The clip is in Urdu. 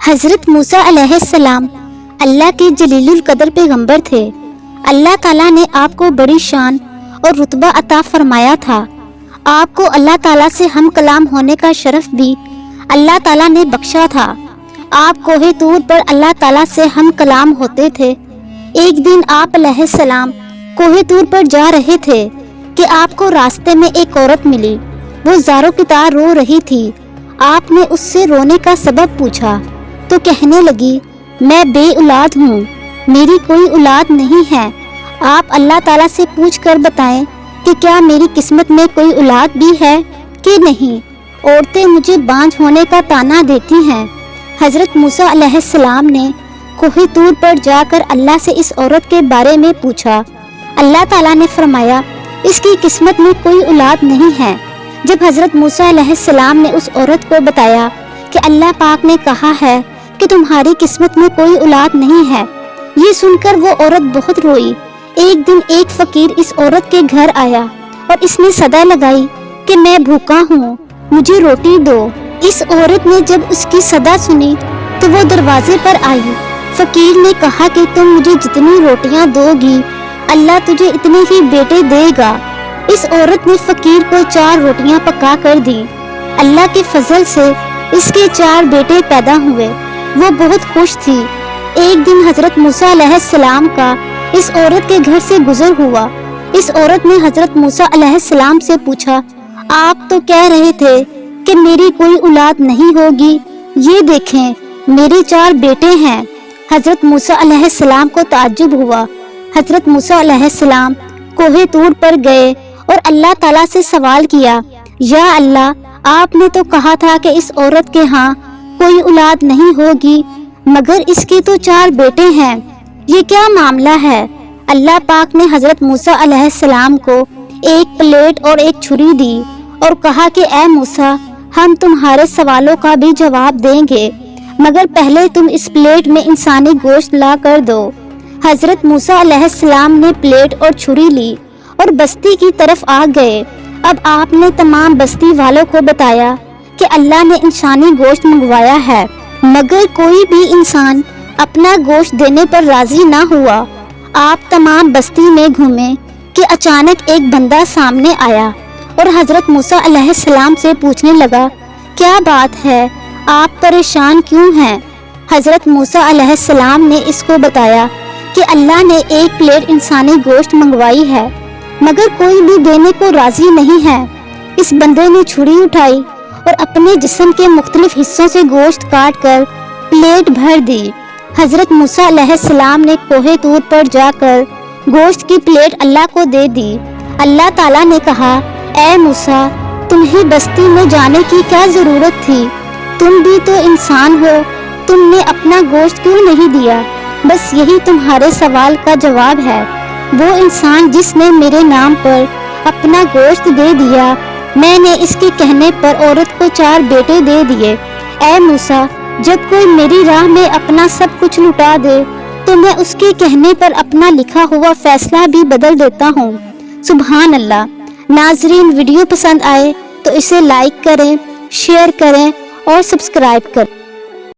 حضرت موسیٰ علیہ السلام اللہ کے جلیل القدر پیغمبر تھے۔ اللہ تعالیٰ نے آپ کو بڑی شان اور رتبہ عطا فرمایا تھا۔ آپ کو اللہ تعالیٰ سے ہم کلام ہونے کا شرف بھی اللہ تعالیٰ نے بخشا تھا۔ آپ کوہ طور پر اللہ تعالیٰ سے ہم کلام ہوتے تھے۔ ایک دن آپ علیہ السلام کوہ طور پر جا رہے تھے کہ آپ کو راستے میں ایک عورت ملی۔ وہ زاروں کی طرح رو رہی تھی۔ آپ نے اس سے رونے کا سبب پوچھا تو کہنے لگی، میں بے اولاد ہوں، میری کوئی اولاد نہیں ہے۔ آپ اللہ تعالیٰ سے پوچھ کر بتائیں کہ کیا میری قسمت میں کوئی اولاد بھی ہے کہ نہیں۔ عورتیں مجھے بانجھ ہونے کا طعنہ دیتی ہیں۔ حضرت موسیٰ علیہ السلام نے کوہ طور پر جا کر اللہ سے اس عورت کے بارے میں پوچھا۔ اللہ تعالیٰ نے فرمایا، اس کی قسمت میں کوئی اولاد نہیں ہے۔ جب حضرت موسیٰ علیہ السلام نے اس عورت کو بتایا کہ اللہ پاک نے کہا ہے کہ تمہاری قسمت میں کوئی اولاد نہیں ہے، یہ سن کر وہ عورت بہت روئی۔ ایک دن ایک فقیر اس عورت کے گھر آیا اور اس نے صدا لگائی کہ میں بھوکا ہوں، مجھے روٹی دو۔ اس عورت نے جب اس کی صدا سنی تو وہ دروازے پر آئی۔ فقیر نے کہا کہ تم مجھے جتنی روٹیاں دو گی اللہ تجھے اتنے ہی بیٹے دے گا۔ اس عورت نے فقیر کو 4 روٹیاں پکا کر دی۔ اللہ کے فضل سے اس کے 4 بیٹے پیدا ہوئے۔ وہ بہت خوش تھی۔ ایک دن حضرت موسیٰ علیہ السلام کا اس عورت کے گھر سے گزر ہوا۔ اس عورت نے حضرت موسیٰ علیہ السلام سے پوچھا، آپ تو کہہ رہے تھے کہ میری کوئی اولاد نہیں ہوگی، یہ دیکھیں میرے 4 بیٹے ہیں۔ حضرت موسیٰ علیہ السلام کو تعجب ہوا۔ حضرت موسیٰ علیہ السلام کوہ طور پر گئے اور اللہ تعالیٰ سے سوال کیا، یا اللہ، آپ نے تو کہا تھا کہ اس عورت کے ہاں کوئی اولاد نہیں ہوگی، مگر اس کے تو 4 بیٹے ہیں، یہ کیا معاملہ ہے؟ اللہ پاک نے حضرت موسیٰ علیہ السلام کو ایک پلیٹ اور ایک چھری دی اور کہا کہ اے موسیٰ، ہم تمہارے سوالوں کا بھی جواب دیں گے، مگر پہلے تم اس پلیٹ میں انسانی گوشت لا کر دو۔ حضرت موسیٰ علیہ السلام نے پلیٹ اور چھری لی اور بستی کی طرف آ گئے۔ اب آپ نے تمام بستی والوں کو بتایا کہ اللہ نے انسانی گوشت منگوایا ہے، مگر کوئی بھی انسان اپنا گوشت دینے پر راضی نہ ہوا۔ آپ تمام بستی میں گھومے کہ اچانک ایک بندہ سامنے آیا اور حضرت موسیٰ علیہ السلام سے پوچھنے لگا، کیا بات ہے، آپ پریشان کیوں ہیں؟ حضرت موسیٰ علیہ السلام نے اس کو بتایا کہ اللہ نے ایک پلیٹ انسانی گوشت منگوائی ہے، مگر کوئی بھی دینے کو راضی نہیں ہے۔ اس بندے نے چھری اٹھائی اور اپنے جسم کے مختلف حصوں سے گوشت کاٹ کر پلیٹ بھر دی۔ حضرت موسیٰ علیہ السلام نے کوہ طور پر جا کر گوشت کی پلیٹ اللہ کو دے دی۔ اللہ تعالیٰ نے کہا، اے موسیٰ، تمہیں بستی میں جانے کی کیا ضرورت تھی؟ تم بھی تو انسان ہو، تم نے اپنا گوشت کیوں نہیں دیا؟ بس یہی تمہارے سوال کا جواب ہے۔ وہ انسان جس نے میرے نام پر اپنا گوشت دے دیا، میں نے اس کے کہنے پر عورت کو 4 بیٹے دے دیے۔ اے موسیٰ، جب کوئی میری راہ میں اپنا سب کچھ لٹا دے تو میں اس کے کہنے پر اپنا لکھا ہوا فیصلہ بھی بدل دیتا ہوں۔ سبحان اللہ۔ ناظرین، ویڈیو پسند آئے تو اسے لائک کریں، شیئر کریں اور سبسکرائب کریں۔